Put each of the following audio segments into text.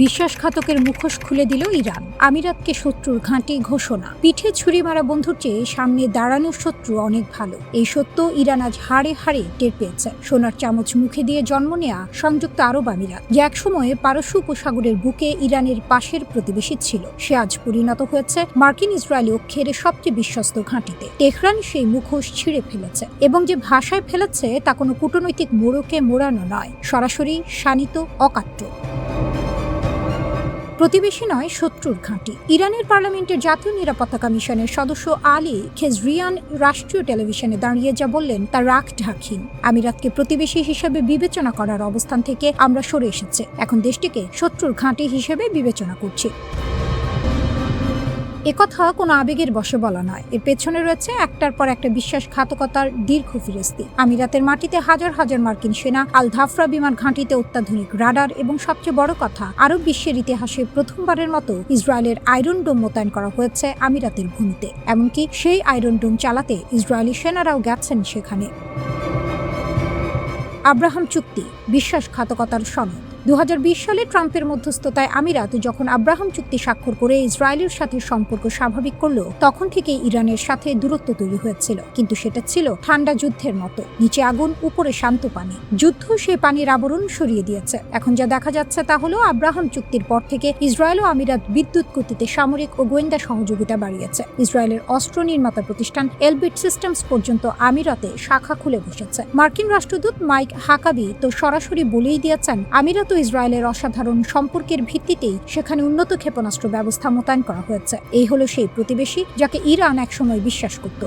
বিশ্বাসঘাতকের মুখোশ খুলে দিল ইরান। আমিরাতকে শত্রুর ঘাঁটি ঘোষণা। পিঠে ছুরি মারা বন্ধুর চেয়ে সামনে দাঁড়ানোর শত্রু অনেক ভালো। এই সত্য ইরান আজ হাড়ে হাড়ে টের পেয়েছে। সোনার চামচ মুখে দিয়ে জন্ম নেয়া সংযুক্ত আরব আমিরাত, যে একসময়ে পারস্য উপসাগরের বুকে ইরানের পাশের প্রতিবেশী ছিল, সে আজ পরিণত হয়েছে মার্কিন ইসরায়েলি অক্ষের সবচেয়ে বিশ্বস্ত ঘাঁটিতে। তেহরান সেই মুখোশ ছিঁড়ে ফেলেছে, এবং যে ভাষায় ফেলেছে তা কোনো কূটনৈতিক মোড়কে মোড়ানো নয়, সরাসরি শানিত, অকাট্য। প্রতিবেশী নয়, শত্রুর ঘাঁটি। ইরানের পার্লামেন্টের জাতীয় নিরাপত্তা কমিশনের সদস্য আলী খেজরিয়ান রাষ্ট্রীয় টেলিভিশনে দাঁড়িয়ে যা বললেন তা রাগ ঢাকহীন। আমিরাতকে প্রতিবেশী হিসেবে বিবেচনা করার অবস্থান থেকে আমরা সরে এসেছে, এখন দেশটিকে শত্রুর ঘাঁটি হিসেবে বিবেচনা করছি। একথা কোনো আবেগের বশে বলা নয়, এর পেছনে রয়েছে একটার পর একটা বিশ্বাসঘাতকতার দীর্ঘ ফিরিস্তি। আমিরাতের মাটিতে হাজার হাজার মার্কিন সেনা, আল ধাফরা বিমান ঘাঁটিতে অত্যাধুনিক রাডার, এবং সবচেয়ে বড় কথা, আরব বিশ্বের ইতিহাসে প্রথমবারের মতো ইসরায়েলের আয়রন ডোম মোতায়েন করা হয়েছে আমিরাতের ভূমিতে। এমনকি সেই আয়রন ডোম চালাতে ইসরায়েলি সেনারাও গেছেন সেখানে। আব্রাহাম চুক্তি, বিশ্বাসঘাতকতার সনদ। 2020 সালে ট্রাম্পের মধ্যস্থতায় আমিরাত যখন আব্রাহাম চুক্তি স্বাক্ষর করে ইসরায়েলের সাথে সম্পর্ক স্বাভাবিক করল, তখন থেকে ইরানের সাথে দূরত্ব তৈরি হয়েছিল। কিন্তু সেটা ছিল ঠান্ডা যুদ্ধের মতো, নিচে আগুন, উপরে শান্ত পানি। যুদ্ধ সেই পানির আবরণ সরিয়ে দিয়েছে। এখন যা দেখা যাচ্ছে তা হলো আব্রাহাম চুক্তির পর থেকে ইসরায়েল ও আমিরাত বিদ্যুৎ গতিতে সামরিক ও গোয়েন্দা সহযোগিতা বাড়িয়েছে। ইসরায়েলের অস্ত্র নির্মাতা প্রতিষ্ঠান এলবিট সিস্টেমস পর্যন্ত আমিরাতে শাখা খুলে বসেছে। মার্কিন রাষ্ট্রদূত মাইক হাকাবি তো সরাসরি বলেই দিয়েছেন, আমিরাত ইসরায়েলের অসাধারণ সম্পর্কের ভিত্তিতেই সেখানে উন্নত ক্ষেপণাস্ত্র ব্যবস্থা মোতায়েন করা হয়েছে। এই হলো সেই প্রতিবেশী যাকে ইরান একসময় বিশ্বাস করত।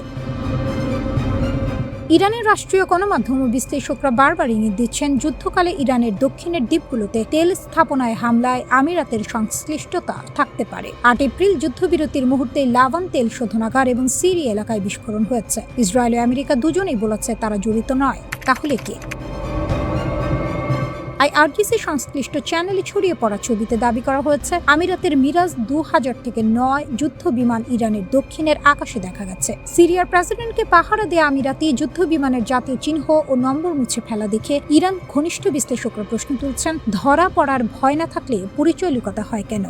ইরানের রাষ্ট্রীয় গণমাধ্যম ও বিশ্লেষকরা বারবার ইঙ্গিত দিচ্ছেন, যুদ্ধকালে ইরানের দক্ষিণের দ্বীপগুলোতে তেল স্থাপনায় হামলায় আমিরাতের সংশ্লিষ্টতা থাকতে পারে। 8 এপ্রিল যুদ্ধবিরতির মুহূর্তে লাভান তেল শোধনাগার এবং সিরি এলাকায় বিস্ফোরণ হয়েছে। ইসরায়েল ও আমেরিকা দুজনেই বলেছে তারা জড়িত নয়। তাহলে কে? আইআরজিসি সংশ্লিষ্ট চ্যানেলে ছড়িয়ে পড়া ছবিতে দাবি করা হয়েছে, আমিরাতের মিরাজ 2000 থেকে 9 যুদ্ধ বিমান ইরানের দক্ষিণের আকাশে দেখা গেছে। সিরিয়ার প্রেসিডেন্টকে পাহারা দেয়া আমিরাতি যুদ্ধ বিমানের জাতীয় চিহ্ন ও নম্বর মুছে ফেলা দেখে ইরান ঘনিষ্ঠ বিশ্লেষকরা প্রশ্ন তুলছেন, ধরা পড়ার ভয় না থাকলে পরিচয় লুকাতে হয় কেন?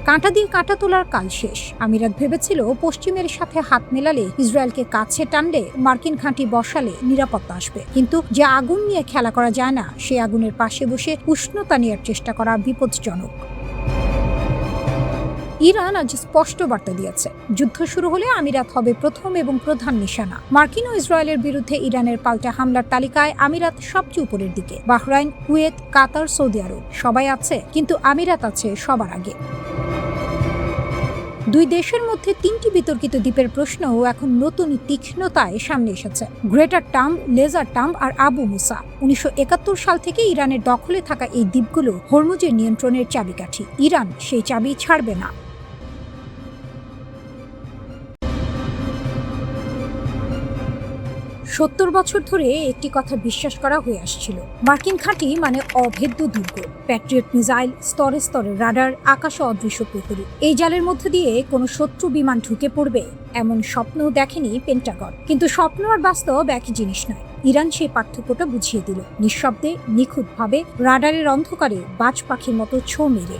কাঁটা দিয়ে কাঁটা তোলার কাল শেষ। আমিরাত ভেবেছিল পশ্চিমের সাথে হাত মেলালে, ইসরায়েলকে কাছে টানলে, মার্কিন ঘাঁটি বসালে নিরাপত্তা আসবে। কিন্তু যে আগুন নিয়ে খেলা করা যায় না, সে আগুনের পাশে বসে উষ্ণতা নেওয়ার চেষ্টা করা বিপজ্জনক। ইরান আজ স্পষ্ট বার্তা দিয়েছে, যুদ্ধ শুরু হলে আমিরাত হবে প্রথম এবং প্রধান নিশানা। মার্কিন ও ইসরায়েলের বিরুদ্ধে ইরানের পাল্টা হামলার তালিকায় আমিরাত সবচেয়ে উপরের দিকে। বাহরাইন, কুয়েত, কাতার, সৌদি আরব সবাই আছে, কিন্তু আমিরাত আছে সবার আগে। দুই দেশের মধ্যে 3টি বিতর্কিত দ্বীপের প্রশ্নও এখন নতুন তীক্ষ্ণতায় সামনে এসেছে। গ্রেটার টাম্ব, লেজার টাম্ব আর আবু মুসা। 1971 সাল থেকে ইরানের দখলে থাকা এই দ্বীপগুলো হরমুজের নিয়ন্ত্রণের চাবিকাঠি। ইরান সেই চাবি ছাড়বে না। সত্তর বছর ধরে একটি কথা বিশ্বাস করা হয়ে আসছিল, মার্কিন ঘাঁটি মানে অভেদ্য দুর্গ। প্যাট্রিয়ট মিসাইল, স্তরে স্তরে রাডার, আকাশে অদৃশ্য প্রহরী। এই জালের মধ্য দিয়ে কোনো শত্রু বিমান ঢুকে পড়বে, এমন স্বপ্ন দেখেনি পেন্টাগন। কিন্তু স্বপ্ন আর বাস্তব একই জিনিস নয়। ইরান সেই পার্থক্যটা বুঝিয়ে দিল, নিঃশব্দে, নিখুঁতভাবে, রাডারের অন্ধকারে বাজ পাখির মতো ছোঁ মেরে।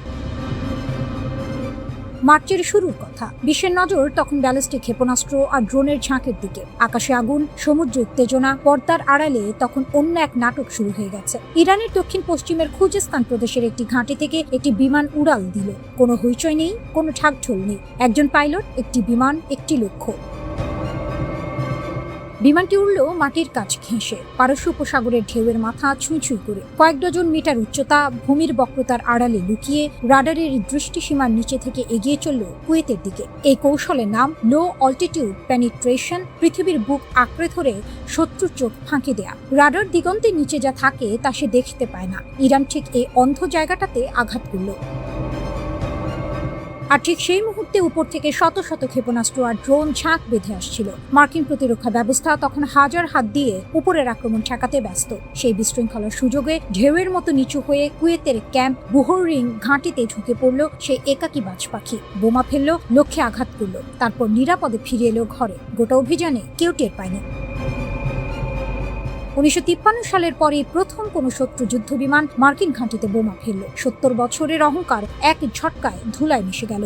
মার্চের শুরুর কথা। বিশ্বের নজর তখন ব্যালিস্টিক ক্ষেপণাস্ত্র আর ড্রোনের ঝাঁকের দিকে। আকাশে আগুন, সমুদ্র উত্তেজনা, পর্দার আড়ালে তখন অন্য এক নাটক শুরু হয়ে গেছে। ইরানের দক্ষিণ পশ্চিমের খুজেস্তান প্রদেশের একটি ঘাঁটি থেকে একটি বিমান উড়াল দিল। কোনো হইচই নেই, কোনো ঢাকঢোল নেই। একজন পাইলট, একটি বিমান, একটি লক্ষ্য। বিমানটি উড়ল মাটির কাছ ঘেঁষে, পারস্য উপসাগরের ঢেউয়ের মাথা ছুঁই ছুঁই করে। কয়েক ডজন মিটার উচ্চতা, ভূমির বক্রতার আড়ালে লুকিয়ে, রাডারের দৃষ্টিসীমার নিচে থেকে এগিয়ে চলল কুয়েতের দিকে। এই কৌশলের নাম লো অল্টিটিউড পেনিট্রেশন, পৃথিবীর বুক আঁকড়ে ধরে শত্রুর চোখ ফাঁকি দেয়া। রাডার দিগন্তের নিচে যা থাকে তা সে দেখতে পায় না। ইরান ঠিক এই অন্ধ জায়গাটাতে আঘাত করল। আর ঠিক সেই মুহূর্তে উপর থেকে শত শত ক্ষেপণাস্ত্র আর ড্রোন ঝাঁক বেঁধে আসছিল। মার্কিন প্রতিরক্ষা ব্যবস্থা তখন হাজার হাত দিয়ে উপরের আক্রমণ ঠেকাতে ব্যস্ত। সেই বিশৃঙ্খলার সুযোগে ঢেউয়ের মতো নিচু হয়ে কুয়েতের ক্যাম্প বুহরিং ঘাঁটিতে ঢুকে পড়ল সেই একাকী বাজ পাখি। বোমা ফেলল, লক্ষ্যে আঘাত করল, তারপর নিরাপদে ফিরে এলো ঘরে। গোটা অভিযানে কেউ টের পায়নি। 1953 সালের পরে প্রথম কোনো শত্রু যুদ্ধ বিমান মার্কিন ঘাঁটিতে বোমা ফেলল। 70 বছরের অহংকার এক ঝটকায় ধুলায় মিশে গেল।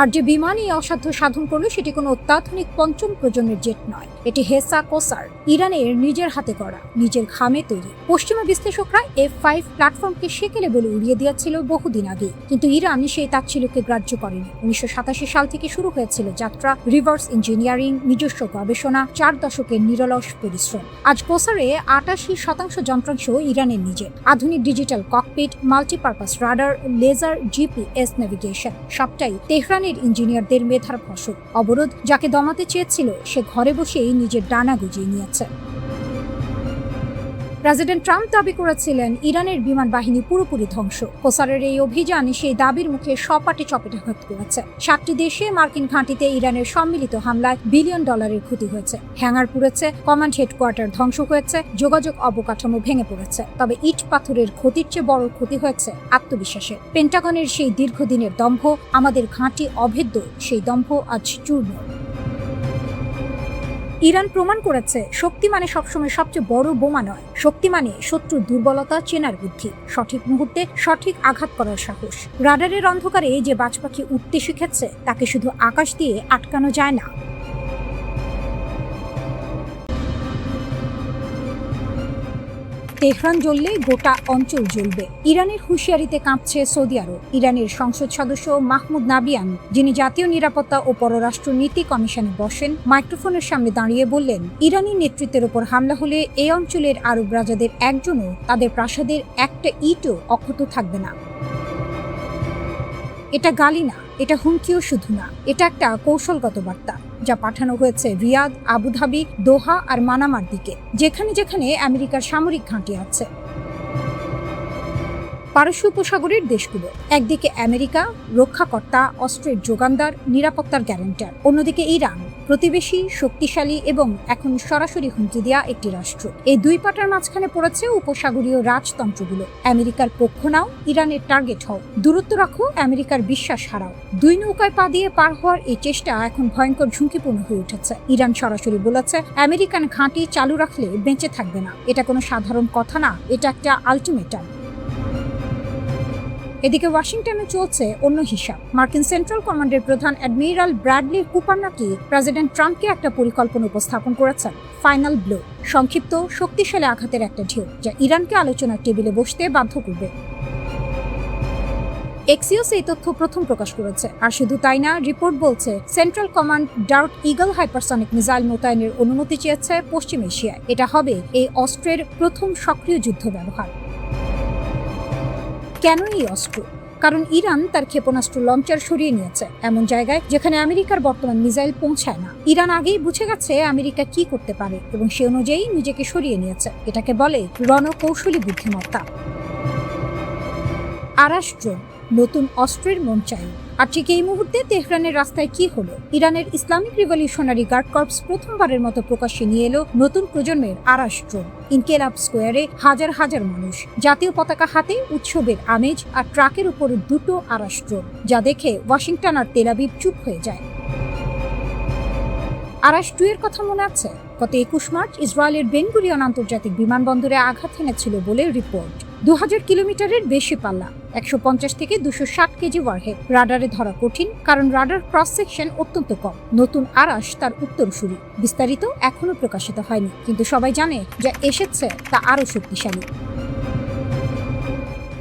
আর যে বিমান এই অসাধ্য সাধন করলো সেটি কোনো অত্যাধুনিক পঞ্চম প্রজন্মের জেট নয়, এটি হেসা কোসার, ইরানের নিজের হাতে করা, নিজের ঘামে তৈরি। পশ্চিমা বিশ্লেষকরা F5 প্ল্যাটফর্মকে সেকেলে বলে উড়িয়ে দিয়েছিল বহুদিন আগে, কিন্তু ইরান সেই তাচ্ছিল্যকে গ্রাহ্য করেনি। 1987 সাল থেকে শুরু হয়েছিল যাত্রা, রিভার্স ইঞ্জিনিয়ারিং, নিজস্ব গবেষণা, 4 দশকের নিরলস পরিশ্রম। আজ কোসারে 88% যন্ত্রাংশ ইরানের নিজের। আধুনিক digital cockpit, multipurpose radar, laser, GPS navigation, সবটাই তেহরানের ইঞ্জিনিয়ারদের মেধার ফসল। অবরোধ যাকে দমাতে চেয়েছিল সে ঘরে বসেই নিজের ডানা গুজিয়ে নিয়েছে। প্রেসিডেন্ট ট্রাম্প দাবি করেছিলেন ইরানের বিমান বাহিনী পুরোপুরি ধ্বংস। কোসারের এই অভিযান সেই দাবির মুখে সপাটে চপেটাঘাত করেছে। 7টি দেশে মার্কিন ঘাঁটিতে ইরানের সম্মিলিত হামলায় বিলিয়ন ডলারের ক্ষতি হয়েছে। হ্যাঙ্গার পুড়েছে, কমান্ড হেডকোয়ার্টার ধ্বংস হয়েছে, যোগাযোগ অবকাঠামো ভেঙে পড়েছে। তবে ইট পাথরের ক্ষতির চেয়ে বড় ক্ষতি হয়েছে আত্মবিশ্বাসের। পেন্টাগনের সেই দীর্ঘদিনের দম্ভ, আমাদের ঘাঁটি অভেদ্য, সেই দম্ভ আজ চূর্ণ। ইরান প্রমাণ করেছে শক্তি মানে সবসময় সবচেয়ে বড় বোমা নয়, শক্তি মানে শত্রুর দুর্বলতা চেনার বুদ্ধি, সঠিক মুহূর্তে সঠিক আঘাত করার সাহস। রাডারের অন্ধকারে যে বাজ পাখি উঠতে শিখেছে তাকে শুধু আকাশ দিয়ে আটকানো যায় না। তেহরান জ্বললে গোটা অঞ্চল জ্বলবে। ইরানের হুঁশিয়ারিতে কাঁপছে সৌদি আরব। ইরানের সংসদ সদস্য মাহমুদ নাবিয়ান, যিনি জাতীয় নিরাপত্তা ও পররাষ্ট্র নীতি কমিশনে বসেন, মাইক্রোফোনের সামনে দাঁড়িয়ে বললেন, ইরানি নেতৃত্বের ওপর হামলা হলে এই অঞ্চলের আরব রাজাদের একজনও তাদের প্রাসাদের একটা ইটও অক্ষত থাকবে না। এটা গালি না, এটা হুমকিও শুধু না, এটা একটা কৌশলগত বার্তা যা পাঠানো হয়েছে রিয়াদ, আবুধাবি, দোহা আর মানামার দিকে, যেখানে যেখানে আমেরিকার সামরিক ঘাঁটি আছে। পারস্য উপসাগরের দেশগুলো, একদিকে আমেরিকা রক্ষাকর্তা, অস্ত্রের যোগানদার, নিরাপত্তার গ্যারান্টার, অন্যদিকে ইরান প্রতিবেশী, শক্তিশালী এবং এখন সরাসরি হুমকি দেয়া একটি রাষ্ট্র। এই দুই পাটার মাঝখানে পড়েছে উপসাগরীয় রাজতন্ত্রগুলো। আমেরিকার পক্ষ নাও, ইরানের টার্গেট হও, দূরত্ব রাখো, আমেরিকার বিশ্বাস হারাও। দুই নৌকায় পা দিয়ে পার হওয়ার এই চেষ্টা এখন ভয়ঙ্কর ঝুঁকিপূর্ণ হয়ে উঠেছে। ইরান সরাসরি বলেছে আমেরিকান ঘাঁটি চালু রাখলে বেঁচে থাকবে না। এটা কোনো সাধারণ কথা না, এটা একটা আলটিমেটাম। এদিকে ওয়াশিংটনে চলছে অন্য হিসাব। মার্কিন সেন্ট্রাল কমান্ডের প্রধান অ্যাডমিরাল ব্র্যাডলি কুপার নাকি প্রেসিডেন্ট ট্রাম্পকে একটা পরিকল্পনা উপস্থাপন করেছেন, ফাইনাল ব্লো, সংক্ষিপ্ত শক্তিশালী আঘাতের একটা ঢেউ, যা ইরানকে আলোচনার টেবিলে বসতে বাধ্য করবে। এক্সিওস এই তথ্য প্রথম প্রকাশ করেছে। আর শুধু তাই না, রিপোর্ট বলছে central command Dark Eagle hypersonic missile মোতায়েনের অনুমতি চেয়েছে পশ্চিম এশিয়ায়। এটা হবে এই অস্ত্রের প্রথম সক্রিয় যুদ্ধ ব্যবহার। কেন এই অস্ত্র? কারণ ইরান তার ক্ষেপণাস্ত্র লঞ্চার সরিয়ে নিয়েছে এমন জায়গায় যেখানে আমেরিকার বর্তমান মিসাইল পৌঁছায় না। ইরান আগেই বুঝে গেছে আমেরিকা কি করতে পারে এবং সে অনুযায়ী নিজেকে সরিয়ে নিয়েছে। এটাকে বলে রণকৌশলী বুদ্ধিমত্তা। আরাষ্ট্র নতুন অস্ত্রের মঞ্চায়ন। আর ঠিক এই মুহূর্তে তেহরানের রাস্তায় কি হলো? ইরানের ইসলামিক রিভলিউশনারি গার্ড কর্পস প্রথমবারের মতো প্রকাশ্যে নিয়ে এলো নতুন প্রজন্মের আরাষ্ট্র। ইনকেলাব স্কোয়ারে হাজার হাজার মানুষ, জাতীয় পতাকা হাতে, উৎসবের আমেজ, আর ট্রাকের উপর দুটো আরাষ্ট্র, যা দেখে ওয়াশিংটন আর তেল আবিব চুপ হয়ে যায়। আরাষ্ট্র এর কথা মনে আছে? গত 21 মার্চ ইসরায়েলের বেন গুরিয়ন আন্তর্জাতিক বিমানবন্দরে আঘাত হেনেছিল বলে রিপোর্ট। 2000 কিলোমিটারের বেশি পাল্লা, 150 থেকে 260 কেজি ওয়ারহেড। রাডারে ধরা কঠিন, কারণ রাডার ক্রস সেকশন অত্যন্ত কম। নতুন আরাশ তার উত্তরসূরি। বিস্তারিত এখনো প্রকাশিত হয়নি, কিন্তু সবাই জানে যা এসেছে তা আরো শক্তিশালী।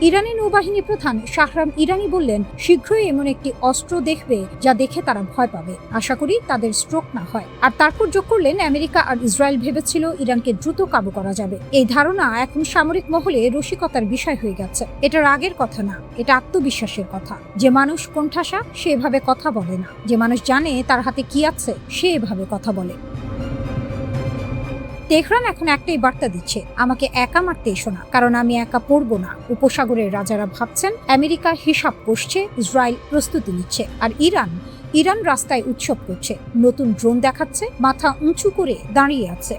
ইরানি নৌবাহিনী প্রধান শাহরাম ইরানি বললেন, শীঘ্রই এমন একটি অস্ত্র দেখবে যা দেখে তারা ভয় পাবে। আশা করি তাদের স্ট্রোক না হয়। আর তারপর যোগ করলেন, আমেরিকা আর ইসরায়েল ভেবেছিল ইরানকে দ্রুত কাবু করা যাবে। এই ধারণা এখন সামরিক মহলে রসিকতার বিষয় হয়ে গেছে। এটা রাগের কথা না, এটা আত্মবিশ্বাসের কথা। যে মানুষ কোণঠাসা সে এভাবে কথা বলে না, যে মানুষ জানে তার হাতে কি আছে সে এভাবে কথা বলে। তেহরান এখন একটাই বার্তা দিচ্ছে, আমাকে একা মারতে এসো না, কারণ আমি একা পড়বো না। উপসাগরের রাজারা ভাবছেন আমেরিকা হিসাব কষছে, ইসরায়েল প্রস্তুতি নিচ্ছে, আর ইরান রাস্তায় উৎসব করছে, নতুন ড্রোন দেখাচ্ছে, মাথা উঁচু করে দাঁড়িয়ে আছে।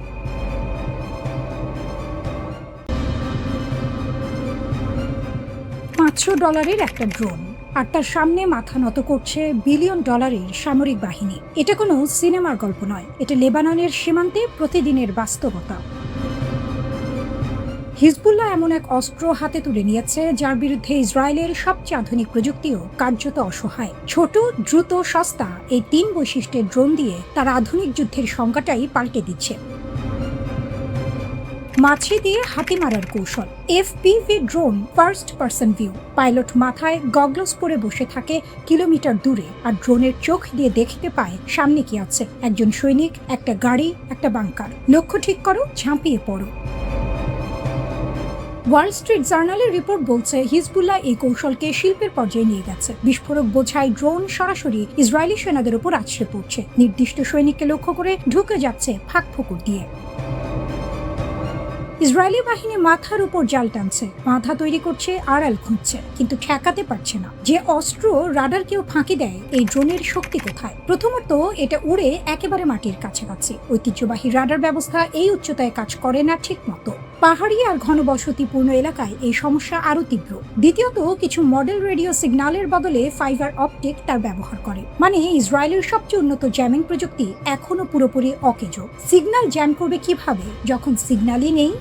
$500 একটা ড্রোন, আর তার সামনে মাথা নত করছে বিলিয়ন ডলারের সামরিক বাহিনী। এটা কোনো সিনেমার গল্প নয়, এটা লেবাননের সীমান্তে প্রতিদিনের বাস্তবতা। হিজবুল্লাহ এমন এক অস্ত্র হাতে তুলে নিয়েছে যার বিরুদ্ধে ইসরায়েলের সবচেয়ে আধুনিক প্রযুক্তিও কার্যত অসহায়। ছোট, দ্রুত, সস্তা এই 3 বৈশিষ্ট্যের ড্রোন দিয়ে তার আধুনিক যুদ্ধের সংজ্ঞাটাই পাল্টে দিচ্ছে। মাছি দিয়ে হাতি মারার কৌশল। FPV drone, first person view. Pilot মাথায় গগলস পরে বসে থাকে কিলোমিটার দূরে, আর ড্রোনের চোখ দিয়ে দেখতে পায় সামনে কি আছে, একজন সৈনিক, একটা গাড়ি, একটা বাংকার। লক্ষ্য ঠিক করো, ঝাঁপিয়ে পড়ো। ওয়াল স্ট্রিট জার্নালের রিপোর্ট বলছে হিজবুল্লাহ এই কৌশলকে শিল্পের পর্যায়ে নিয়ে গেছে। বিস্ফোরক বোঝাই ড্রোন সরাসরি ইসরায়েলি সেনাদের উপর আছড়ে পড়ছে, নির্দিষ্ট সৈনিককে লক্ষ্য করে ঢুকে যাচ্ছে ফাঁক ফোকর দিয়ে। ইসরায়েলি বাহিনী মাথার উপর জাল টানছে, মাথা তৈরি করছে, আড়াল খুঁজছে, কিন্তু ঠেকাতে পারছে না। যে অস্ত্র রাডারকেও ফাঁকি দেয়, এই ড্রোনের শক্তি কোথায়? প্রথমত, এটা উড়ে একেবারে মাটির কাছাকাছি। ঐতিহ্যবাহী রাডার ব্যবস্থা এই উচ্চতায় কাজ করে না ঠিক মতো। পাহাড়ি আর ঘনবসতিপূর্ণ এলাকায় এই সমস্যা আরো তীব্র। দ্বিতীয়ত, কিছু মডেল রেডিও সিগন্যালের বদলে ফাইবার অপটিক তার ব্যবহার করে। মানে ইসরায়েলের সবচেয়ে উন্নত জ্যামিং প্রযুক্তি এখনো পুরোপুরি অকেজো। সিগন্যাল জ্যাম করবে কিভাবে যখন সিগন্যালই নেই?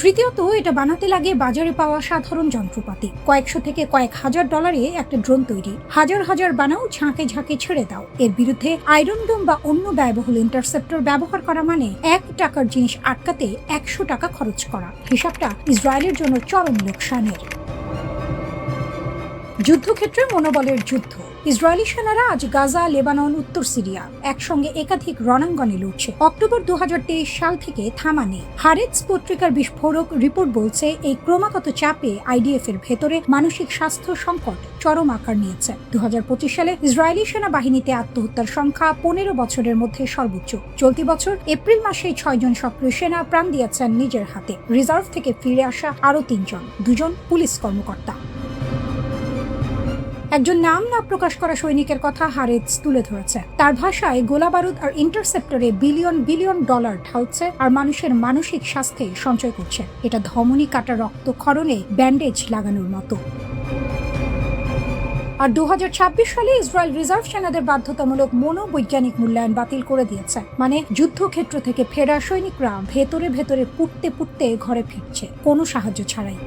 তৃতীয়ত, এটা বানাতে লাগে বাজারে পাওয়া সাধারণ যন্ত্রপাতি। কয়েকশো থেকে কয়েক হাজার ডলারে একটা ড্রোন তৈরি। হাজার হাজার বানাও, ঝাঁকে ঝাঁকে ছেড়ে দাও। এর বিরুদ্ধে আয়রন ডোম বা অন্য ব্যয়বহুল ইন্টারসেপ্টর ব্যবহার করা মানে $1 জিনিস আটকাতে $100 খরচ করা। হিসাবটা ইসরায়েলের জন্য চরম লোকসানের। যুদ্ধক্ষেত্রে মনোবলের যুদ্ধ। ইসরায়েলি সেনারা আজ গাজা, লেবানন, উত্তর সিরিয়া একসঙ্গে একাধিক রণাঙ্গনে লড়ছে। অক্টোবর 2023 সাল থেকে থামা নেই। হারেটস পত্রিকার বিস্ফোরক রিপোর্ট বলছে এই ক্রমাগত চাপে IDF এর ভেতরে মানসিক স্বাস্থ্য সংকট চরম আকার নিয়েছে। 2025 সালে ইসরায়েলি সেনাবাহিনীতে আত্মহত্যার সংখ্যা 15 বছরের মধ্যে সর্বোচ্চ। চলতি বছর এপ্রিল মাসে 6 জন সক্রিয় সেনা প্রাণ দিয়েছেন নিজের হাতে। রিজার্ভ থেকে ফিরে আসা আরও 3 জন, 2 জন পুলিশ কর্মকর্তা। একজন নাম না প্রকাশ করা সৈনিকের কথা হারেটস তুলে ধরেছে। তার ভাষায়, গোলাবারুদ আর ইন্টারসেপ্টরে বিলিয়ন বিলিয়ন ডলার ঢালছে আর মানুষের মানসিক স্বাস্থ্যে সঞ্চয় করছে। এটা ধমনী কাটা রক্তক্ষরণে ব্যান্ডেজ লাগানোর মতো। আর 2026 সালে ইসরায়েল রিজার্ভ সেনাদের বাধ্যতামূলক মনোবৈজ্ঞানিক মূল্যায়ন বাতিল করে দিয়েছে। মানে যুদ্ধক্ষেত্র থেকে ফেরা সৈনিকরা ভেতরে ভেতরে পুড়তে পুড়তে ঘরে ফিরছে, কোনো সাহায্য ছাড়াই।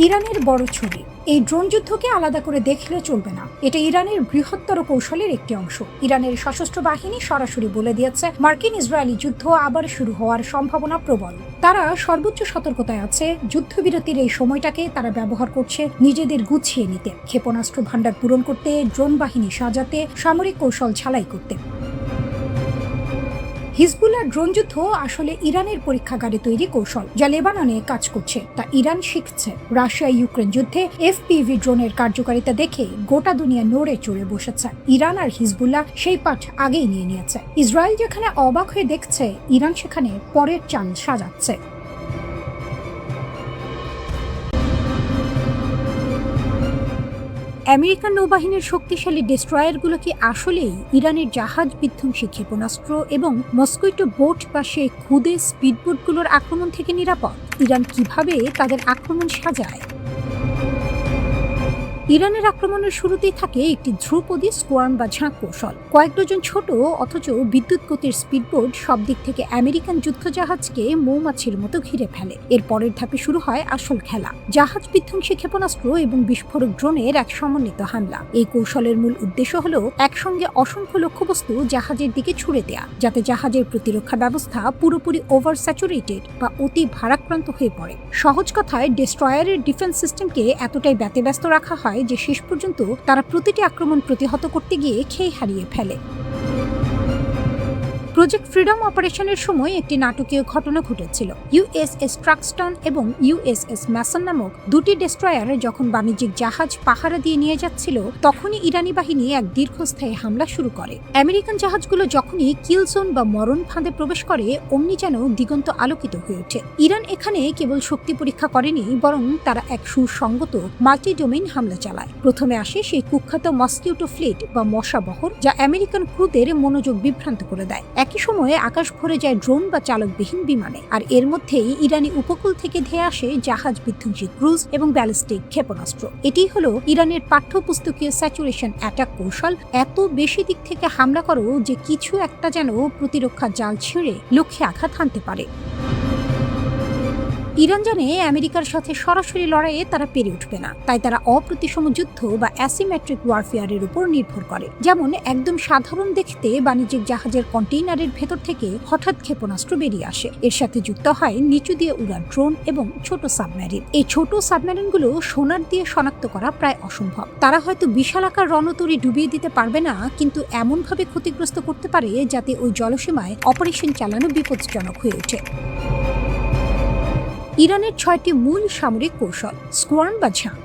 ইরানের বড় ছবি। এই ড্রোন যুদ্ধকে আলাদা করে দেখলে চলবে না। এটা ইরানের বৃহত্তর কৌশলের একটি অংশ। ইরানের সশস্ত্র বাহিনী সরাসরি বলে দিয়েছে মার্কিন ইসরায়েলি যুদ্ধ আবার শুরু হওয়ার সম্ভাবনা প্রবল। তারা সর্বোচ্চ সতর্কতায় আছে। যুদ্ধবিরতির এই সময়টাকে তারা ব্যবহার করছে নিজেদের গুছিয়ে নিতে, ক্ষেপণাস্ত্র ভান্ডার পূরণ করতে, ড্রোন বাহিনী সাজাতে, সামরিক কৌশল ঝালাই করতে। হিজবুল্লাহ ড্রোন যুদ্ধ আসলে ইরানের পরীক্ষাগারে তৈরি কৌশল, যা লেবাননে কাজ করছে, তা ইরান শিখছে। রাশিয়া ইউক্রেন যুদ্ধে FPV ড্রোনের কার্যকারিতা দেখে গোটা দুনিয়া নড়ে চড়ে বসেছে। ইরান আর হিজবুল্লাহ সেই পাঠ আগেই নিয়ে নিয়েছে। ইসরায়েল যেখানে অবাক হয়ে দেখছে, ইরান সেখানে পরের চাল সাজাচ্ছে। আমেরিকান নৌবাহিনীর শক্তিশালী ডেস্ট্রয়ারগুলো কি আসলেই ইরানের জাহাজ বিধ্বংসী ক্ষেপণাস্ত্র এবং মস্কুইটো বোট বা সেই খুদে স্পিডবোটগুলোর আক্রমণ থেকে নিরাপদ? ইরান কিভাবে তাদের আক্রমণ সাজায়? ইরানের আক্রমণের শুরুতেই থাকে একটি ধ্রুপদী স্কোয়ার্ম বা ঝাঁক কৌশল। কয়েক ডজন ছোট অথচ বিদ্যুৎ গতির স্পিডবোট সব দিক থেকে আমেরিকান যুদ্ধজাহাজকে মৌমাছির মতো ঘিরে ফেলে। এর পরের ধাপে শুরু হয় আসল খেলা, জাহাজ বিধ্বংসী ক্ষেপণাস্ত্র এবং বিস্ফোরক ড্রোনের এক সমন্বিত হামলা। এই কৌশলের মূল উদ্দেশ্য হল একসঙ্গে অসংখ্য লক্ষ্যবস্তু জাহাজের দিকে ছুড়ে দেয়া, যাতে জাহাজের প্রতিরক্ষা ব্যবস্থা পুরোপুরি ওভার স্যাচুরেটেড বা অতি ভারাক্রান্ত হয়ে পড়ে। সহজ কথায়, ডেস্ট্রয়ারের ডিফেন্স সিস্টেমকে এতটাই ব্যতিব্যস্ত রাখা হয় যে শেষ পর্যন্ত তারা প্রতিটি আক্রমণ প্রতিহত করতে গিয়ে খেই হারিয়ে ফেলে। প্রজেক্ট ফ্রিডম অপারেশনের সময় একটি নাটকীয় ঘটনা ঘটেছিল। USS ট্রাক্সটন এবং USS ম্যাসন নামক দুটি ডেস্ট্রয়ার যখন বাণিজ্যিক জাহাজ পাহারা দিয়ে নিয়ে যাচ্ছিল, তখনই ইরানি বাহিনী এক দীর্ঘস্থায়ী হামলা শুরু করে। আমেরিকান জাহাজগুলো যখনই কিল জোন বা মরণ ফাঁদে প্রবেশ করে, অমনি যেন দিগন্ত আলোকিত হয়ে ওঠে। ইরান এখানে কেবল শক্তি পরীক্ষা করেনি, বরং তারা এক সুসংগত মাল্টি ডোমেইন হামলা চালায়। প্রথমে আসে সেই কুখ্যাত মস্কিউটো ফ্লিট বা মশা বহর, যা আমেরিকান ক্রুদের মনোযোগ বিভ্রান্ত করে দেয়। একই সময়ে আকাশ ভরে যায় ড্রোন বা চালকবিহীন বিমানে, আর এর মধ্যেই ইরানি উপকূল থেকে ধেয়ে আসে জাহাজ বিধ্বংসী ক্রুজ এবং ব্যালিস্টিক ক্ষেপণাস্ত্র। এটি হলো ইরানের পাঠ্যপুস্তকীয় স্যাচুরেশন অ্যাটাক কৌশল। এত বেশি দিক থেকে হামলা করো যে কিছু একটা যেন প্রতিরক্ষা জাল ছিঁড়ে লক্ষ্যে আঘাত হানতে পারে। ইরান জানে আমেরিকার সাথে সরাসরি লড়াইয়ে তারা পেরে উঠবে না, তাই তারা অপ্রতিসম যুদ্ধ বা অ্যাসিমেট্রিক ওয়ারফেয়ারের উপর নির্ভর করে। যেমন একদম সাধারণ দেখতে বাণিজ্যিক জাহাজের কন্টেইনারের ভেতর থেকে হঠাৎ ক্ষেপণাস্ত্র বেরিয়ে আসে, এর সাথে যুক্ত হয় নিচু দিয়ে উড়া ড্রোন এবং ছোট সাবমেরিন। এই ছোট সাবমেরিনগুলো সোনার দিয়ে শনাক্ত করা প্রায় অসম্ভব। তারা হয়তো বিশালাকার রণতরী ডুবিয়ে দিতে পারবে না, কিন্তু এমনভাবে ক্ষতিগ্রস্ত করতে পারে যাতে ওই জলসীমায় অপারেশন চালানো বিপজ্জনক হয়ে ওঠে। ইরানের 6টি মূল সামরিক কৌশল, স্কোয়ার্ন বা ঝাঁ,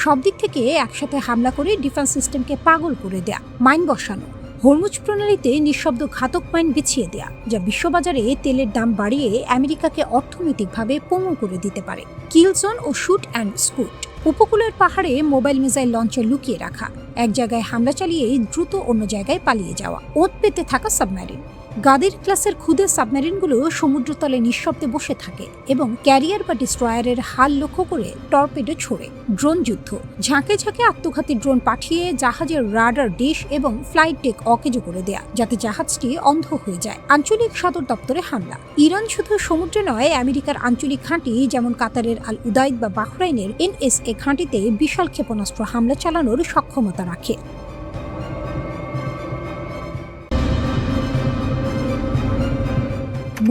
সব দিক থেকে একসাথে হামলা করে ডিফেন্স সিস্টেমকে পাগল করে দেয়া। মাইন বসানো, হরমুজ প্রণালীতে নিঃশব্দ ঘাতক মাইন বিছিয়ে দেয়া, যা বিশ্ববাজারে তেলের দাম বাড়িয়ে আমেরিকাকে অর্থনৈতিকভাবে পঙ্গু করে দিতে পারে। কিল জোন ও শুট অ্যান্ড স্কুট, উপকূলের পাহাড়ে মোবাইল মিসাইল লঞ্চার লুকিয়ে রাখা, এক জায়গায় হামলা চালিয়ে দ্রুত অন্য জায়গায় পালিয়ে যাওয়া। ওত পেতে থাকা সাবমেরিন, গাদির ক্লাসের ক্ষুদে সাবমেরিনগুলো সমুদ্রতলে নিঃশব্দে বসে থাকে এবং ক্যারিয়ার বা ডিস্ট্রয়ারের হাল লক্ষ্য করে টর্পেডো ছোড়ে। ড্রোন যুদ্ধ, ঝাঁকে ঝাঁকে আত্মঘাতী ড্রোন পাঠিয়ে জাহাজের রাডার ডিশ এবং ফ্লাইট ডেক অকেজো করে দেয়া, যাতে জাহাজটি অন্ধ হয়ে যায়। আঞ্চলিক সদর দপ্তরে হামলা, ইরান শুধু সমুদ্রে নয়, আমেরিকার আঞ্চলিক ঘাঁটি যেমন কাতারের আল উদাইদ বা বাহরাইনের NSA ঘাঁটিতে বিশাল ক্ষেপণাস্ত্র হামলা চালানোর সক্ষমতা রাখে।